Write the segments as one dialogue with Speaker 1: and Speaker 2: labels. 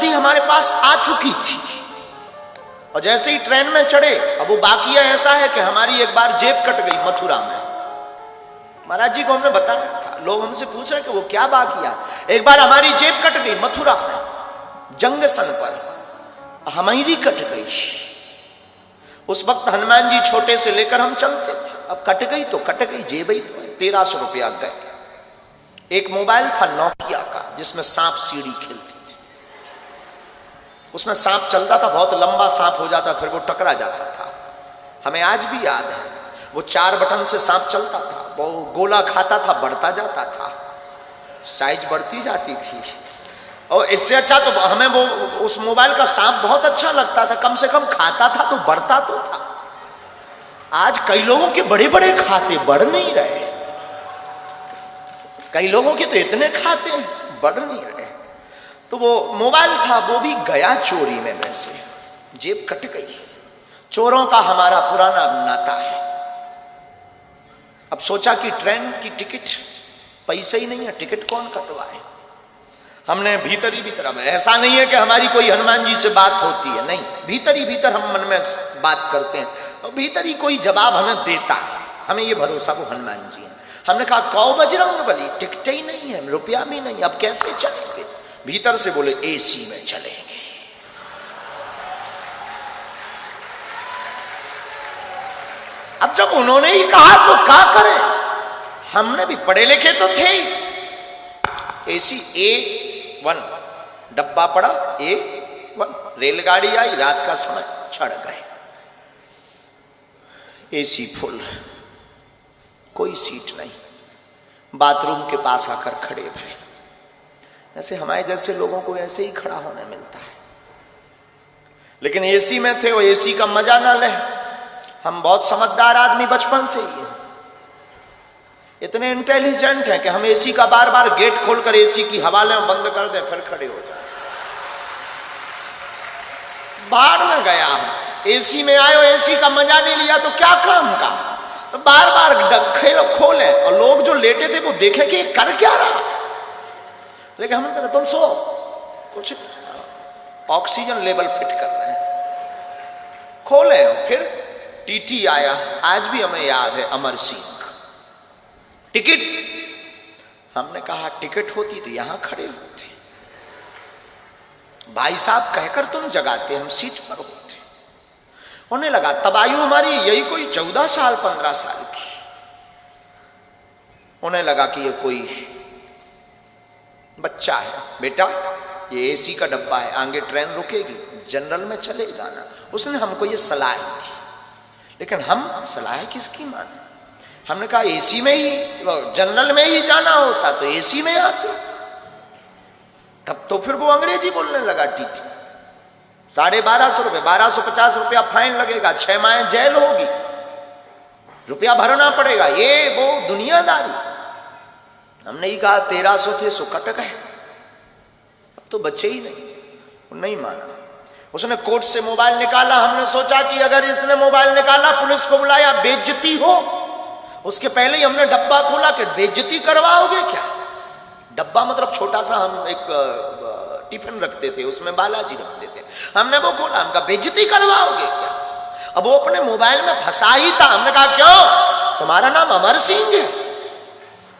Speaker 1: नकदी हमारे पास आ चुकी थी और जैसे ही ट्रेन में चढ़े, अब वो बाकिया ऐसा है कि हमारी एक बार जेब कट गई मथुरा में। महाराज जी को हमने बताया था, लोग हमसे पूछ रहे कि वो क्या बाकिया। एक बार हमारी जेब कट गई मथुरा में जंगसन पर, हमारी कट गई। उस वक्त हनुमान जी छोटे से लेकर हम चलते थे, अब कट गई तो कट गई, जेब ही तो 1300 रुपया गए। एक मोबाइल था नोकिया का जिसमें सांप सीढ़ी खेलती थी, उसमें सांप चलता था, बहुत लंबा सांप हो जाता, फिर वो टकरा जाता था। हमें आज भी याद है, वो 4 बटन से सांप चलता था, वो गोला खाता था, बढ़ता जाता था, साइज बढ़ती जाती थी। और इससे अच्छा तो हमें वो उस मोबाइल का सांप बहुत अच्छा लगता था, कम से कम खाता था तो बढ़ता तो था। आज कई लोगों के बड़े बड़े खाते बढ़ नहीं रहे, कई लोगों के तो इतने खाते बढ़ नहीं रहे। तो वो मोबाइल था, वो भी गया चोरी में, वैसे जेब कट गई। चोरों का हमारा पुराना नाता है। अब सोचा कि ट्रेन की टिकट, पैसे ही नहीं है, टिकट कौन कटवाए। हमने भीतर ही भीतर, अब ऐसा नहीं है कि हमारी कोई हनुमान जी से बात होती है, नहीं, भीतर ही भीतर हम मन में बात करते हैं और भीतर ही कोई जवाब हमें देता है, हमें ये भरोसा वो हनुमान जी है। हमने कहा कौ बजरंग बली, टिकट ही नहीं है, रुपया भी नहीं, अब कैसे चलेंगे। भीतर से बोले एसी में चलेंगे। अब जब उन्होंने ही कहा तो क्या करें, हमने भी पढ़े लिखे तो थे ही। एसी A1 डब्बा पड़ा, A1 रेलगाड़ी आई, रात का समय, चढ़ गए। एसी फुल, कोई सीट नहीं, बाथरूम के पास आकर खड़े भाई। ऐसे हमारे जैसे लोगों को ऐसे ही खड़ा होने मिलता है, लेकिन एसी में थे, वो एसी का मजा ना ले। हम बहुत समझदार आदमी बचपन से ही है, इतने इंटेलिजेंट हैं कि हम एसी का बार बार गेट खोलकर एसी की हवा लें, बंद कर दें, फिर खड़े हो जाए। बाहर में गया, एसी में आए, एसी का मजा नहीं लिया तो क्या काम का। तो बार बार डखे खोले और लोग जो लेटे थे वो देखे कि कर क्या रहा। लेकिन हमने कहा तुम सो, कुछ ऑक्सीजन लेवल फिट कर रहे हैं। खोले, फिर टीटी आया, आज भी हमें याद है, अमर सिंह। टिकट, हमने कहा टिकट होती तो यहां खड़े होते, भाई साहब कहकर तुम जगाते, हम सीट पर होते। होने लगा, तब आयु हमारी यही कोई 14 साल 15 साल की। होने लगा कि ये कोई बच्चा है, बेटा ये एसी का डब्बा है, आगे ट्रेन रुकेगी, जनरल में चले जाना। उसने हमको ये सलाह दी, लेकिन हम सलाह किसकी माने। हमने कहा एसी में ही, जनरल में ही जाना होता तो एसी में आते। तब तो फिर वो अंग्रेजी बोलने लगा, टीटी 1250 रुपये, 1250 रुपया फाइन लगेगा, 6 माह जेल होगी, रुपया भरना पड़ेगा, ये वो दुनियादारी। हमने ही कहा 1300 थे सो कट गए, अब तो बचे ही नहीं। नहीं माना, उसने कोर्ट से मोबाइल निकाला। हमने सोचा कि अगर इसने मोबाइल निकाला, पुलिस को बुलाया, बेइज्जती हो। उसके पहले ही हमने डब्बा खोला कि बेइज्जती करवाओगे क्या। डब्बा मतलब छोटा सा, हम एक टिफिन रखते थे, उसमें बालाजी रखते थे। हमने वो खोला, हमका बेइज्जती करवाओगे क्या। अब वो अपने मोबाइल में फंसा ही था। हमने कहा क्यों, तुम्हारा नाम अमर सिंह है।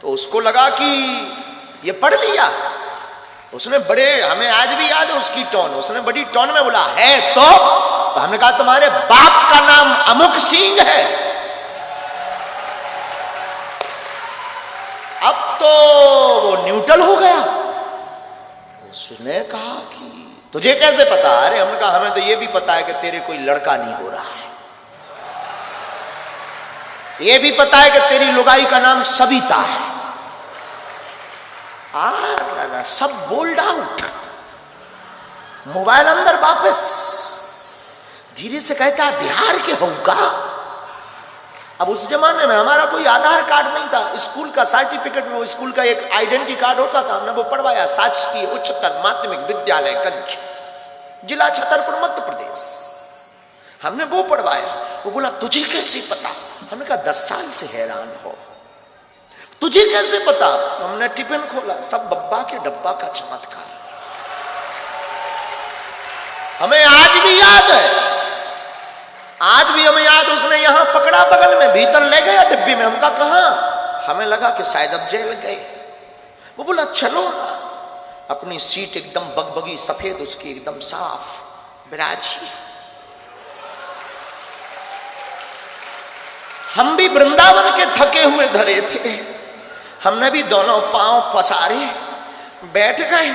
Speaker 1: तो उसको लगा कि ये पढ़ लिया। उसने बड़े, हमें आज भी याद है उसकी टोन, उसने बड़ी टोन में बोला है तो हमने कहा तुम्हारे बाप का नाम अमुक सिंह है। अब तो वो न्यूट्रल हो गया। उसने कहा कि तुझे कैसे पता। अरे हमने कहा हमें तो ये भी पता है कि तेरे कोई लड़का नहीं हो रहा है, ये भी पता है कि तेरी लुगाई का नाम सविता है। सब बोल्ड आउट, मोबाइल अंदर वापस। धीरे से कहता है बिहार के होगा। अब उस जमाने में हमारा कोई आधार कार्ड नहीं था, स्कूल का सर्टिफिकेट में स्कूल का एक आइडेंटिटी कार्ड होता था, हमने वो पढ़वाया। शासकीय उच्चतर माध्यमिक विद्यालय गंज, जिला छतरपुर, मध्य प्रदेश। हमने वो पढ़वाया। वो बोला तुझे कैसे पता। हमने कहा 10 साल से हैरान हो, तुझे कैसे पता। हमने टिफिन खोला, सब बब्बा के डब्बा का चमत्कार। हमें आज भी याद है, आज भी हमें याद, उसने यहां पकड़ा बगल में, भीतर ले गया डिब्बी में। हमका कहां? हमें लगा कि शायद अब जेल गए। वो बोला चलो ना। अपनी सीट एकदम बगबगी सफेद, उसकी एकदम साफ विराजी। हम भी वृंदावन के थके हुए धरे थे, हमने भी दोनों पांव पसारे बैठ गए।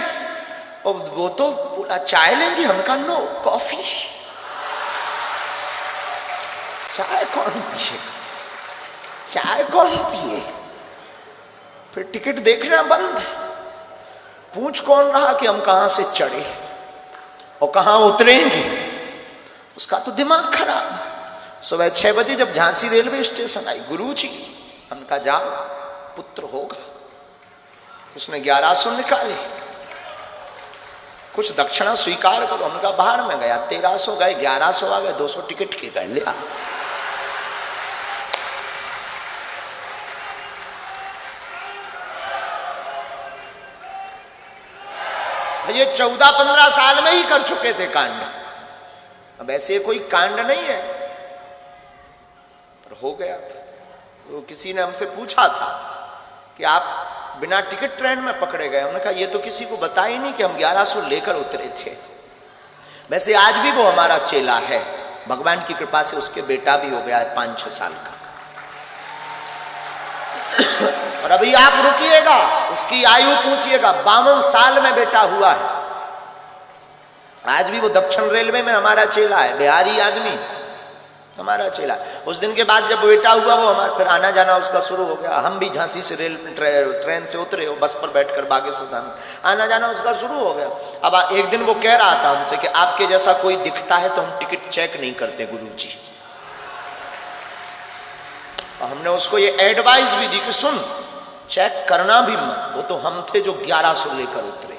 Speaker 1: और वो तो बोला चाय लेंगे, हमका नो, कॉफी। चाय कौन पिए, चाय कौन पिए? फिर टिकट देखना बंद, पूछ कौन रहा कि हम कहां से चढ़े और कहां उतरेंगे। उसका तो दिमाग खराब। सुबह 6 बजे जब झांसी रेलवे स्टेशन आई, गुरुजी, हमका जाओ पुत्र होगा। उसने 1100 निकाले, कुछ दक्षिणा स्वीकार करो। हमका बाहर में गया, 1300 गए, 1100 आ गए, 200 टिकट के गए, लिया। ये 14-15 साल में ही कर चुके थे कांड। अब ऐसे कोई कांड नहीं है, पर हो गया था। तो किसी ने हमसे पूछा था कि आप बिना टिकट ट्रेन में पकड़े गए। हमने कहा ये तो किसी को बता ही नहीं कि हम 1100 लेकर उतरे थे। वैसे आज भी वो हमारा चेला है, भगवान की कृपा से उसके बेटा भी हो गया है 5-6 साल का। और अभी आप रुकिएगा, उसकी आयु पूछिएगा, 52 साल में बेटा हुआ है। आज भी वो दक्षिण रेलवे में हमारा चेला है, बिहारी आदमी, हमारा चेला। उस दिन के बाद जब बेटा हुआ, वो हमारा फिर आना जाना उसका शुरू हो गया। हम भी झांसी से ट्रेन से उतरे, बस पर बैठकर बागेश्वर में आना जाना उसका शुरू हो गया। अब एक दिन वो कह रहा था हमसे कि आपके जैसा कोई दिखता है तो हम टिकट चेक नहीं करते गुरुजी। हमने उसको ये एडवाइस भी दी कि सुन, चेक करना भी मत, वो तो हम थे जो 1100 लेकर उतरे।